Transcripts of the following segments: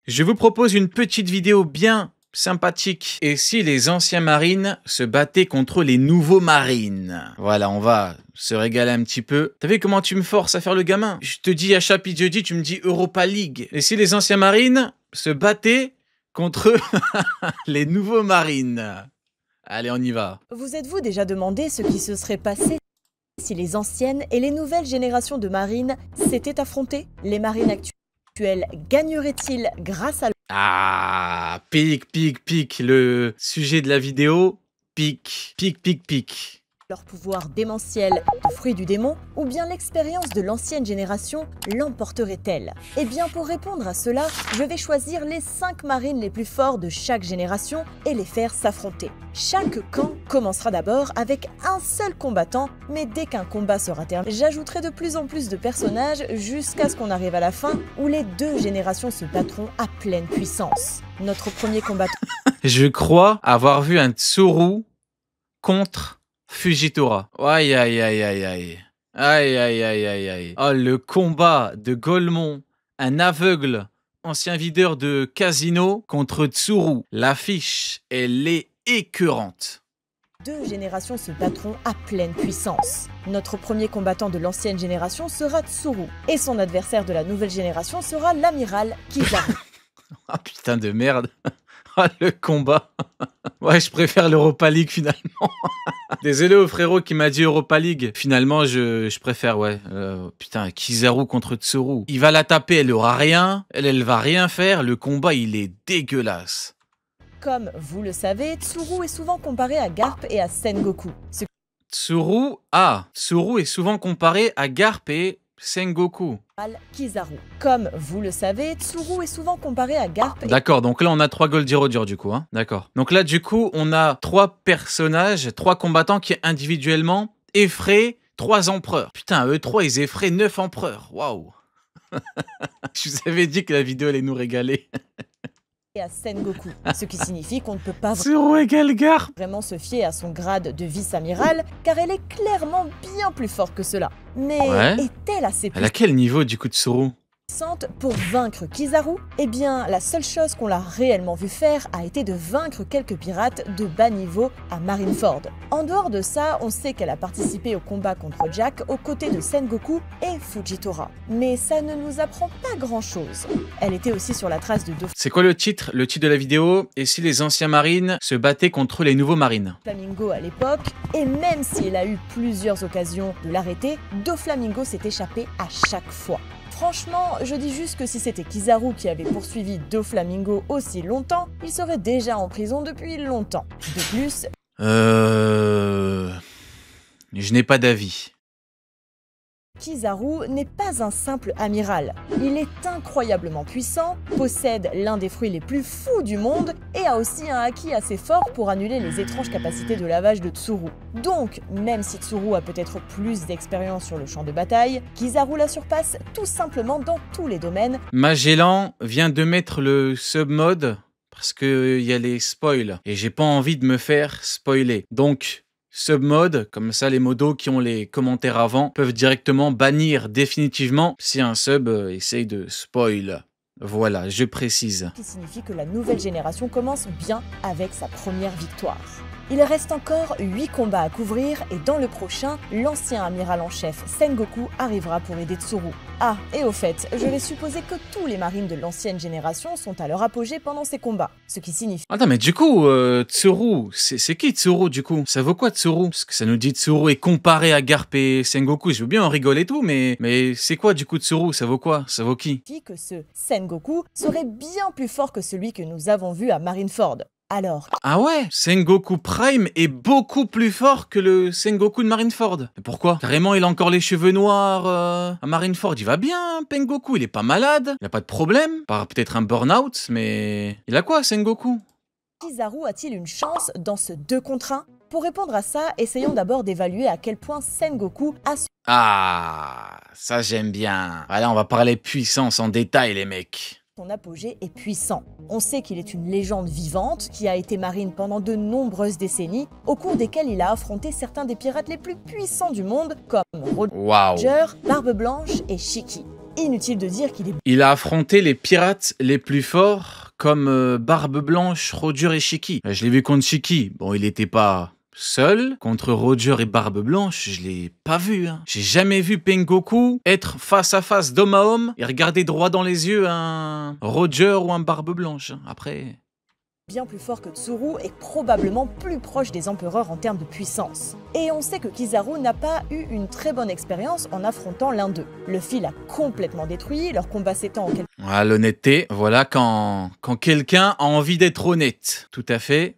Je vous propose une petite vidéo bien sympathique. Et si les anciens marines se battaient contre les nouveaux marines? Voilà, on va se régaler un petit peu. T'as vu comment tu me forces à faire le gamin? Je te dis à chapitre jeudi, tu me dis Europa League. Et si les anciens marines se battaient contre les nouveaux marines? Allez, on y va. Vous êtes-vous déjà demandé ce qui se serait passé si les anciennes et les nouvelles générations de marines s'étaient affrontées? Les marines actuelles gagneraient-ils grâce à Ah, pique. Le sujet de la vidéo, pique. leur pouvoir démentiel de fruit du démon, ou bien l'expérience de l'ancienne génération l'emporterait-elle? Eh bien, pour répondre à cela, je vais choisir les 5 marines les plus forts de chaque génération et les faire s'affronter. Chaque camp commencera d'abord avec un seul combattant, mais dès qu'un combat sera terminé, j'ajouterai de plus en plus de personnages jusqu'à ce qu'on arrive à la fin où les 2 générations se battront à pleine puissance. Notre premier combattant... Je crois avoir vu un Tsuru contre Fujitora. Aïe. Oh, le combat de Golemon, un aveugle, ancien videur de casino, contre Tsuru. L'affiche, elle est écœurante. 2 générations se battront à pleine puissance. Notre premier combattant de l'ancienne génération sera Tsuru, et son adversaire de la nouvelle génération sera l'amiral Kizaru. Ah putain de merde. Ah, le combat. Ouais, je préfère l'Europa League finalement. Désolé au frérot qui m'a dit Europa League. Finalement, je préfère, ouais. Putain, Kizaru contre Tsuru. Il va la taper, elle aura rien. Elle va rien faire. Le combat, il est dégueulasse. Comme vous le savez, Tsuru est souvent comparé à Garp et à Sengoku. Tsuru est souvent comparé à Garp et Sengoku. Kizaru. Comme vous le savez, Tsuru est souvent comparé à Garp et... D'accord, donc là on a 3 Goldie Roger du coup, hein. D'accord. Donc là du coup on a 3 personnages, 3 combattants qui individuellement effraient 3 empereurs. Putain, eux 3 ils effraient 9 empereurs. Waouh. Je vous avais dit que la vidéo allait nous régaler. et à Sengoku, ce qui signifie qu'on ne peut pas Tsuru égale Garp. vraiment se fier à son grade de vice-amiral, car elle est clairement bien plus forte que cela. Mais Ouais. est-elle assez Elle a quel niveau du coup de Tsuru? puissante pour vaincre Kizaru? Eh bien, la seule chose qu'on l'a réellement vu faire a été de vaincre quelques pirates de bas niveau à Marineford. En dehors de ça, on sait qu'elle a participé au combat contre Jack aux côtés de Sengoku et Fujitora. Mais ça ne nous apprend pas grand-chose. Elle était aussi sur la trace de C'est quoi le titre? Le titre de la vidéo? Et si les anciens marines se battaient contre les nouveaux marines? Doflamingo à l'époque, et même s'il a eu plusieurs occasions de l'arrêter, Doflamingo s'est échappé à chaque fois. Franchement, je dis juste que si c'était Kizaru qui avait poursuivi Doflamingo aussi longtemps, il serait déjà en prison depuis longtemps. De plus, Je n'ai pas d'avis. Kizaru n'est pas un simple amiral. Il est incroyablement puissant, possède l'un des fruits les plus fous du monde et a aussi un haki assez fort pour annuler les étranges capacités de lavage de Tsuru. Donc, même si Tsuru a peut-être plus d'expérience sur le champ de bataille, Kizaru la surpasse tout simplement dans tous les domaines. Magellan vient de mettre le submode parce qu'il y a les spoils et j'ai pas envie de me faire spoiler. Donc, submode, comme ça les modos qui ont les commentaires avant peuvent directement bannir définitivement si un sub essaye de spoil. Voilà, je précise. Qui signifie que la nouvelle génération commence bien avec sa première victoire. Il reste encore 8 combats à couvrir et dans le prochain, l'ancien amiral en chef Sengoku arrivera pour aider Tsuru. Ah, et au fait, je vais supposer que tous les marines de l'ancienne génération sont à leur apogée pendant ces combats, ce qui signifie... Attends, mais du coup, Tsuru, c'est qui Tsuru du coup? Ça vaut quoi Tsuru? Parce que ça nous dit Tsuru est comparé à Garp et Sengoku, je veux bien en rigoler et tout, mais c'est quoi du coup Tsuru? Ça vaut quoi? Ça vaut qui? que ce Sengoku serait bien plus fort que celui que nous avons vu à Marineford. Alors, Ah ouais, Sengoku Prime est beaucoup plus fort que le Sengoku de Marineford. Mais pourquoi? Carrément, il a encore les cheveux noirs à Marineford. Il va bien, Pengoku, il est pas malade, il a pas de problème. Par peut-être un burn-out, mais... Il a quoi, Sengoku? Kizaru a-t-il une chance dans ce 2 contre 1? Pour répondre à ça, essayons d'abord d'évaluer à quel point Sengoku a Ah, ça j'aime bien. Voilà, on va parler puissance en détail, les mecs. son apogée est puissant. On sait qu'il est une légende vivante qui a été marine pendant de nombreuses décennies, au cours desquelles il a affronté certains des pirates les plus puissants du monde, comme Waouh. Roger, Barbe Blanche et Shiki. Inutile de dire qu'il est Il a affronté les pirates les plus forts comme Barbe Blanche, Roger et Shiki. Je l'ai vu contre Shiki. Bon, il était pas seul. Contre Roger et Barbe Blanche, je l'ai pas vu. Hein. J'ai jamais vu Pengoku être face à face d'homme à homme et regarder droit dans les yeux un Roger ou un Barbe Blanche. Après... bien plus fort que Tsuru et probablement plus proche des empereurs en termes de puissance. Et on sait que Kizaru n'a pas eu une très bonne expérience en affrontant l'un d'eux. Luffy l'a complètement détruit, leur combat s'étend en quelques... Ah, l'honnêteté, voilà quand quelqu'un a envie d'être honnête. Tout à fait.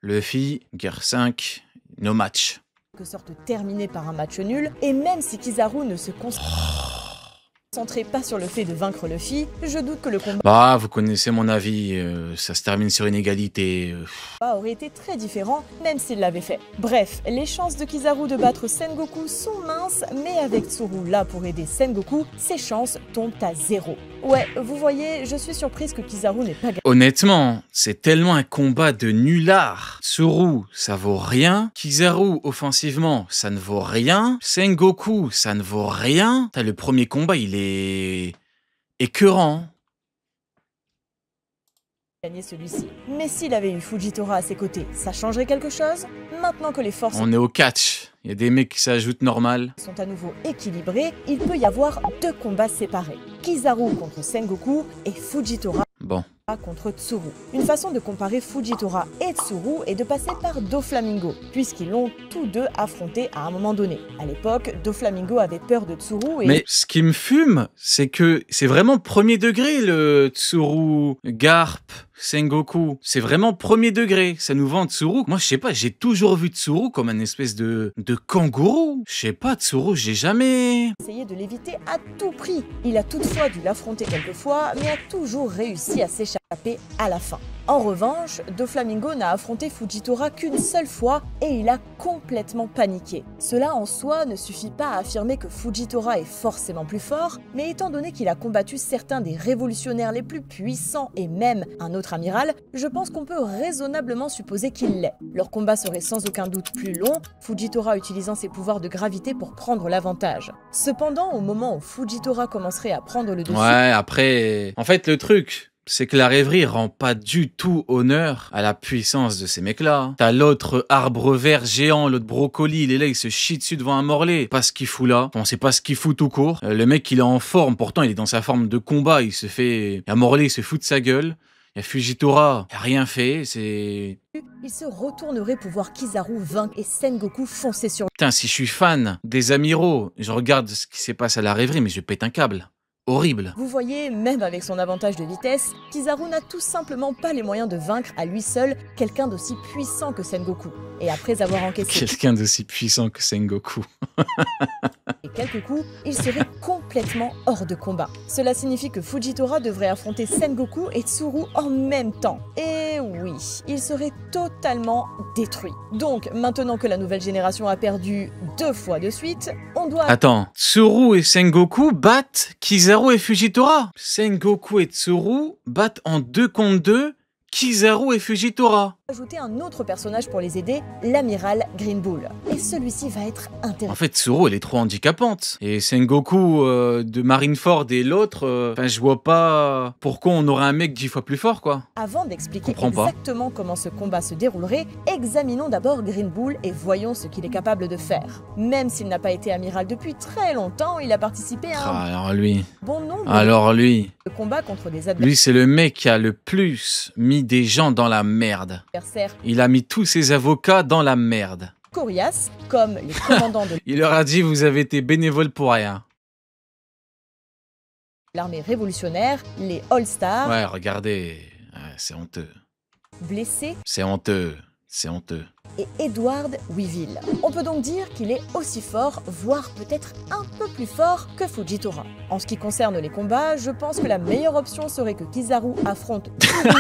Luffy, Gear 5, no match. sorte terminé par un match nul. Et même si Kizaru ne se concentrait pas sur le fait de vaincre Luffy, je doute que le combat Bah, vous connaissez mon avis, ça se termine sur une égalité. aurait été très différent, même s'il l'avait fait. Bref, les chances de Kizaru de battre Sengoku sont minces, mais avec Tsuru là pour aider Sengoku, ses chances tombent à 0. Ouais, vous voyez, je suis surprise que Kizaru n'ait pas gagné. Honnêtement, c'est tellement un combat de nullard. Tsuru, ça vaut rien. Kizaru, offensivement, ça ne vaut rien. Sengoku, ça ne vaut rien. Putain, le premier combat, il est écœurant. Gagner celui-ci. Mais s'il avait eu Fujitora à ses côtés, ça changerait quelque chose? Maintenant que les forces On est au catch. Il y a des mecs qui s'ajoutent normal. sont à nouveau équilibrés, il peut y avoir 2 combats séparés. Kizaru contre Sengoku et Fujitora Bon. contre Tsuru. Une façon de comparer Fujitora et Tsuru est de passer par Doflamingo, puisqu'ils l'ont tous deux affronté à un moment donné. À l'époque, Doflamingo avait peur de Tsuru et... Mais ce qui me fume, c'est que c'est vraiment premier degré le Tsuru, Garp, Sengoku. C'est vraiment premier degré. Ça nous vend Tsuru. Moi, je sais pas, j'ai toujours vu Tsuru comme un espèce de kangourou. Je sais pas, Tsuru, j'ai jamais... essayé de l'éviter à tout prix. Il a toutefois dû l'affronter quelques fois, mais a toujours réussi à s'échapper à la fin. En revanche, Doflamingo n'a affronté Fujitora qu'une seule fois et il a complètement paniqué. Cela en soi ne suffit pas à affirmer que Fujitora est forcément plus fort, mais étant donné qu'il a combattu certains des révolutionnaires les plus puissants et même un autre amiral, je pense qu'on peut raisonnablement supposer qu'il l'est. Leur combat serait sans aucun doute plus long, Fujitora utilisant ses pouvoirs de gravité pour prendre l'avantage. Cependant, au moment où Fujitora commencerait à prendre le dessus... Ouais, après... En fait, le truc... c'est que la rêverie rend pas du tout honneur à la puissance de ces mecs-là. T'as l'autre arbre vert géant, l'autre brocoli, il est là, il se chie dessus devant un Morlaix. Pas ce qu'il fout là. On sait pas ce qu'il fout tout court. Le mec, il est en forme, pourtant il est dans sa forme de combat, il se fait... Un Morlaix, il se fout de sa gueule. Il y a Fujitora, il a rien fait, c'est... Il se retournerait pour voir Kizaru vaincre et Sengoku foncer sur Putain, si je suis fan des amiraux, je regarde ce qui se passe à la rêverie, mais je pète un câble. Horrible. Vous voyez, même avec son avantage de vitesse, Kizaru n'a tout simplement pas les moyens de vaincre à lui seul quelqu'un d'aussi puissant que Sengoku. Et après avoir encaissé Quelqu'un d'aussi puissant que Sengoku. quelques coups, il serait complètement hors de combat. Cela signifie que Fujitora devrait affronter Sengoku et Tsuru en même temps. Et oui, il serait totalement détruit. Donc, maintenant que la nouvelle génération a perdu 2 fois de suite, on doit... Attends, Tsuru et Sengoku battent Kizaru et Fujitora. Sengoku et Tsuru battent en 2 contre 2 Kizaru et Fujitora. ajouter un autre personnage pour les aider, l'amiral Green Bull. Et celui-ci va être intéressant. En fait, Tsuru, elle est trop handicapante. Et Sengoku de Marineford et l'autre, je vois pas pourquoi on aurait un mec 10 fois plus fort, quoi. Avant d'expliquer Comprends pas. exactement comment ce combat se déroulerait, examinons d'abord Green Bull et voyons ce qu'il est capable de faire. Même s'il n'a pas été amiral depuis très longtemps, il a participé à un Alors lui, bon nombre lui, de combats contre des lui c'est le mec qui a le plus mis des gens dans la merde. adversaires Il a mis tous ses avocats dans la merde. coriaces, comme les commandants de Il leur a dit, vous avez été bénévole pour rien. l'armée révolutionnaire, les All-Stars, Ouais, regardez, c'est honteux. blessés, C'est honteux. C'est honteux. et Edward Weevil. On peut donc dire qu'il est aussi fort, voire peut-être un peu plus fort que Fujitora. En ce qui concerne les combats, je pense que la meilleure option serait que Kizaru affronte Tsuru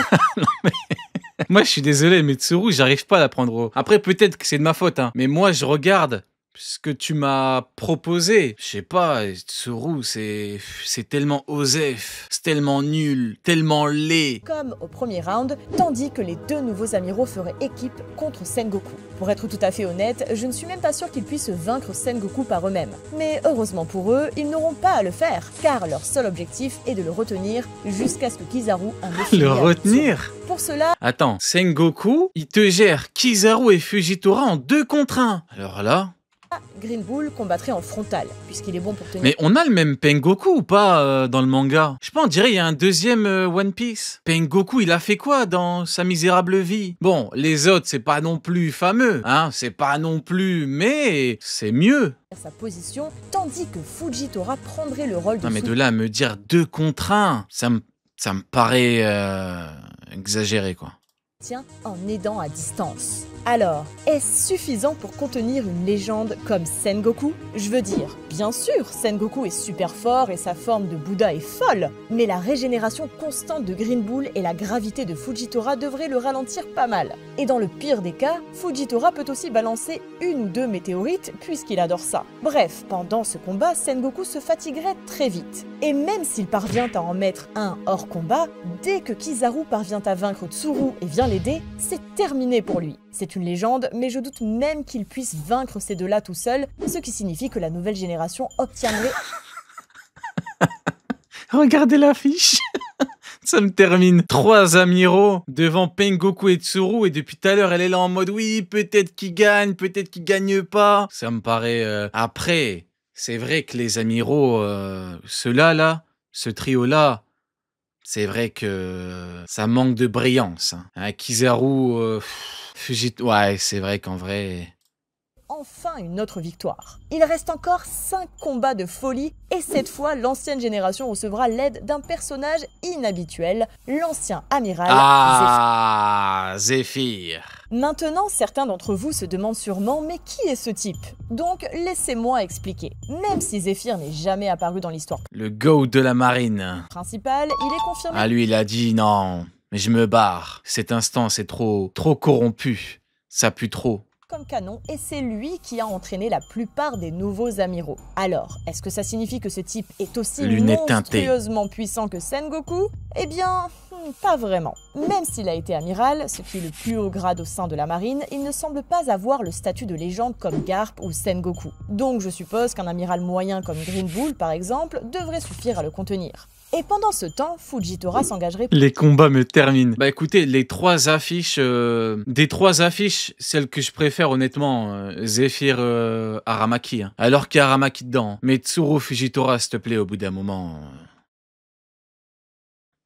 Moi, je suis désolé, mais Tsuru, j'arrive pas à la prendre au... Après, peut-être que c'est de ma faute, hein. Mais moi, je regarde ce que tu m'as proposé. Je sais pas, Tsuru, c'est tellement osef, c'est tellement nul, tellement laid. Comme au premier round, tandis que les deux nouveaux amiraux feraient équipe contre Sengoku. Pour être tout à fait honnête, je ne suis même pas sûr qu'ils puissent vaincre Sengoku par eux-mêmes. Mais heureusement pour eux, ils n'auront pas à le faire, car leur seul objectif est de le retenir jusqu'à ce que Kizaru en définisse. Le retenir? Pour cela... Attends, Sengoku, il te gère Kizaru et Fujitora en 2 contre 1. Alors là... Green Bull combattrait en frontal, puisqu'il est bon pour tenir... Mais on a le même Pengoku ou pas dans le manga? Je sais pas, on dirait il y a un deuxième One Piece. Pengoku, il a fait quoi dans sa misérable vie? Bon, les autres, c'est pas non plus fameux, hein, c'est pas non plus, mais c'est mieux. Sa position, tandis que Fujitora prendrait le rôle de... Non mais de là à me dire 2 contre 1, ça me paraît exagéré quoi. Tient en aidant à distance. Alors, est-ce suffisant pour contenir une légende comme Sengoku? Je veux dire, bien sûr, Sengoku est super fort et sa forme de Bouddha est folle, mais la régénération constante de Green Bull et la gravité de Fujitora devraient le ralentir pas mal. Et dans le pire des cas, Fujitora peut aussi balancer 1 ou 2 météorites puisqu'il adore ça. Bref, pendant ce combat, Sengoku se fatiguerait très vite. Et même s'il parvient à en mettre un hors combat, dès que Kizaru parvient à vaincre Tsuru et vient l'aider, c'est terminé pour lui. C'est une légende, mais je doute même qu'il puisse vaincre ces deux-là tout seul, ce qui signifie que la nouvelle génération obtiendrait... Regardez l'affiche. Ça me termine. 3 amiraux devant Pengoku et Tsuru, et depuis tout à l'heure, elle est là en mode oui, peut-être qu'il gagne, peut-être qu'il gagne pas. Ça me paraît... Après, c'est vrai que les amiraux, ceux-là, là, ce trio-là, c'est vrai que ça manque de brillance. Hein. Kizaru, ouais, c'est vrai qu'en vrai... Enfin une autre victoire. Il reste encore 5 combats de folie et cette fois l'ancienne génération recevra l'aide d'un personnage inhabituel, l'ancien amiral Zephyr. Maintenant, certains d'entre vous se demandent sûrement mais qui est ce type? Donc laissez-moi expliquer. Même si Zephyr n'est jamais apparu dans l'histoire Le GOAT de la marine. principale, il est confirmé... Ah lui, il a dit non, mais je me barre. Cet instant, c'est trop corrompu. Ça pue trop. Comme canon, et c'est lui qui a entraîné la plupart des nouveaux amiraux. Alors, est-ce que ça signifie que ce type est aussi monstrueusement puissant que Sengoku? Eh bien, pas vraiment. Même s'il a été amiral, ce qui est le plus haut grade au sein de la marine, il ne semble pas avoir le statut de légende comme Garp ou Sengoku. Donc je suppose qu'un amiral moyen comme Green Bull, par exemple, devrait suffire à le contenir. Et pendant ce temps, Fujitora s'engagerait... Les combats me terminent. Bah écoutez, les 3 affiches... Des 3 affiches, celle que je préfère honnêtement, Zephyr Aramaki. Hein. Alors qu'il y a Aramaki dedans. Mais Tsuru Fujitora, s'il te plaît, au bout d'un moment...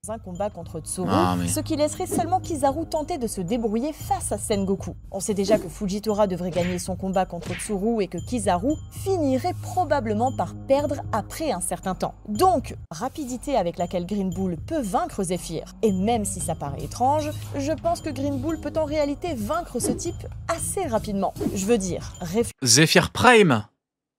un combat contre Tsuru, mais... ce qui laisserait seulement Kizaru tenter de se débrouiller face à Sengoku. On sait déjà que Fujitora devrait gagner son combat contre Tsuru et que Kizaru finirait probablement par perdre après un certain temps. Donc, rapidité avec laquelle Green Bull peut vaincre Zephyr. Et même si ça paraît étrange, je pense que Green Bull peut en réalité vaincre ce type assez rapidement. Je veux dire, Zephyr Prime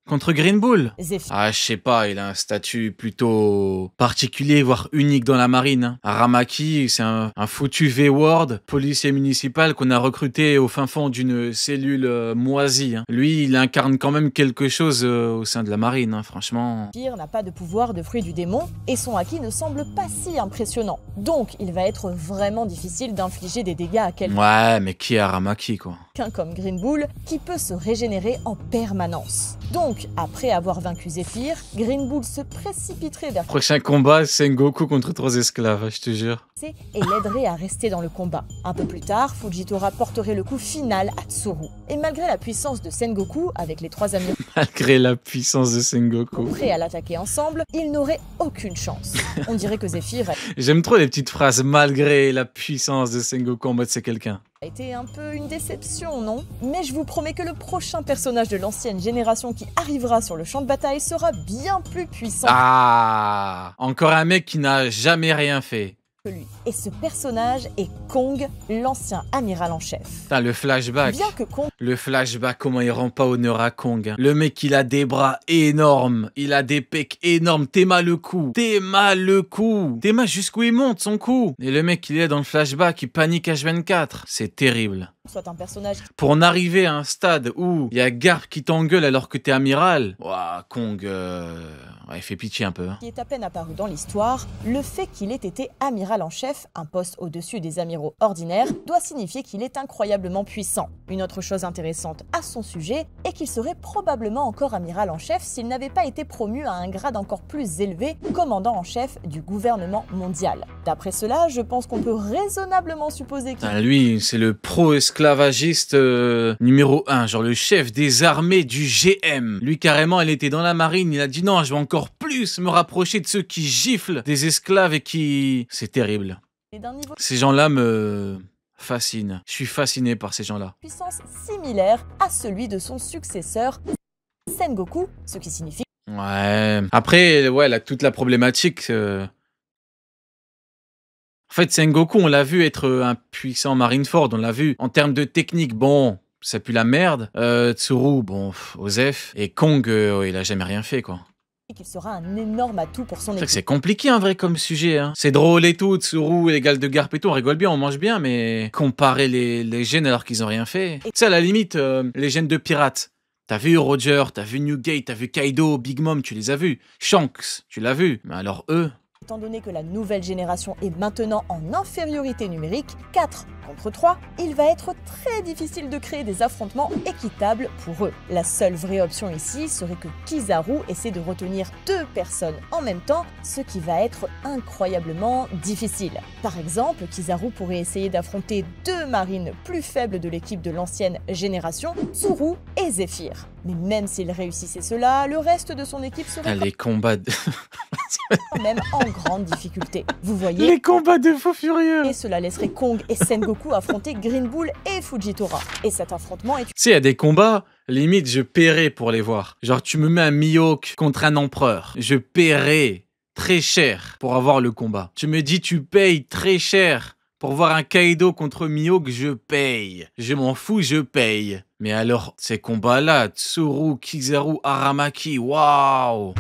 contre Green Bull? Zephyr. Ah, je sais pas, il a un statut plutôt particulier, voire unique dans la marine. Hein. Aramaki, c'est un foutu V-Ward, policier municipal qu'on a recruté au fin fond d'une cellule moisie. Hein. Lui, il incarne quand même quelque chose au sein de la marine, hein, franchement. Zephyr n'a pas de pouvoir de fruit du démon et son acquis ne semble pas si impressionnant. Donc, il va être vraiment difficile d'infliger des dégâts à quelqu'un. Ouais, mais qui est Aramaki, quoi? Comme Green Bull, qui peut se régénérer en permanence. Donc, après avoir vaincu Zephyr, Green Bull se précipiterait vers... Prochain combat, Sengoku contre 3 esclaves, je te jure. Et l'aiderait à rester dans le combat. Un peu plus tard, Fujitora porterait le coup final à Tsuru. Et malgré la puissance de Sengoku, avec les 3 amis... Malgré la puissance de Sengoku. Prêts à l'attaquer ensemble, ils n'auraient aucune chance. On dirait que Zephyr... J'aime trop les petites phrases, malgré la puissance de Sengoku, en mode c'est quelqu'un. A été un peu une déception, non? Mais je vous promets que le prochain personnage de l'ancienne génération qui arrivera sur le champ de bataille sera bien plus puissant. Ah, encore un mec qui n'a jamais rien fait. lui. Et ce personnage est Kong, l'ancien amiral en chef. Putain, le flashback. Bien que Kong Le flashback, comment il rend pas honneur à Kong. Hein. Le mec, il a des bras énormes. Il a des pecs énormes. T'es mal le cou. T'es mal le cou. T'es mal jusqu'où il monte son cou. Et le mec, il est dans le flashback, il panique H24. C'est terrible. soit un personnage Pour en arriver à un stade où il y a Garp qui t'engueule alors que t'es amiral. Ouah, Kong, ouais, il fait pitié un peu. Hein. qui est à peine apparu dans l'histoire, le fait qu'il ait été amiral en chef, un poste au-dessus des amiraux ordinaires, doit signifier qu'il est incroyablement puissant. Une autre chose intéressante à son sujet est qu'il serait probablement encore amiral en chef s'il n'avait pas été promu à un grade encore plus élevé, commandant en chef du gouvernement mondial. D'après cela, je pense qu'on peut raisonnablement supposer qu'il... Ah, lui, c'est le pro-esclavagiste numéro 1, genre le chef des armées du GM. Lui, carrément, il était dans la marine, il a dit non, je vais encore plus me rapprocher de ceux qui giflent des esclaves et qui... C'est terrible. est d'un niveau Ces gens-là me fascinent. Je suis fasciné par ces gens-là. de puissance similaire à celui de son successeur Sengoku, ce qui signifie Ouais. Après, ouais, là, toute la problématique... En fait, Sengoku, on l'a vu être un puissant Marineford, on l'a vu. En termes de technique, bon, ça pue la merde. Tsuru, bon, Osef. Et Kong, il a jamais rien fait, quoi. qu'il sera un énorme atout pour son C'est vrai que équipe. c'est compliqué, en vrai, comme sujet. Hein. C'est drôle et tout, Tsuru, les gals de Garp et tout, on rigole bien, on mange bien, mais comparer les gènes alors qu'ils ont rien fait... Tu sais, à la limite, les gènes de pirates. T'as vu Roger, t'as vu Newgate, t'as vu Kaido, Big Mom, tu les as vus. Shanks, tu l'as vu. Mais alors eux... Étant donné que la nouvelle génération est maintenant en infériorité numérique, 4 contre 3, il va être très difficile de créer des affrontements équitables pour eux. La seule vraie option ici serait que Kizaru essaie de retenir 2 personnes en même temps, ce qui va être incroyablement difficile. Par exemple, Kizaru pourrait essayer d'affronter 2 marines plus faibles de l'équipe de l'ancienne génération, Tsuru et Zephyr. Mais même s'il réussissait cela, le reste de son équipe serait Les combats de... quand même en grande difficulté. Vous voyez, les combats de faux furieux. et cela laisserait Kong et Sengoku affronter Green Bull et Fujitora. Et cet affrontement est Tu sais, il y a des combats, limite, je paierais pour les voir. Genre, tu me mets un Mihawk contre un empereur. Je paierais très cher pour avoir le combat. Tu me dis, tu payes très cher pour voir un Kaido contre Mihawk, je paye. Je m'en fous, je paye. Mais alors, ces combats-là, Tsuru, Kizaru, Aramaki, waouh!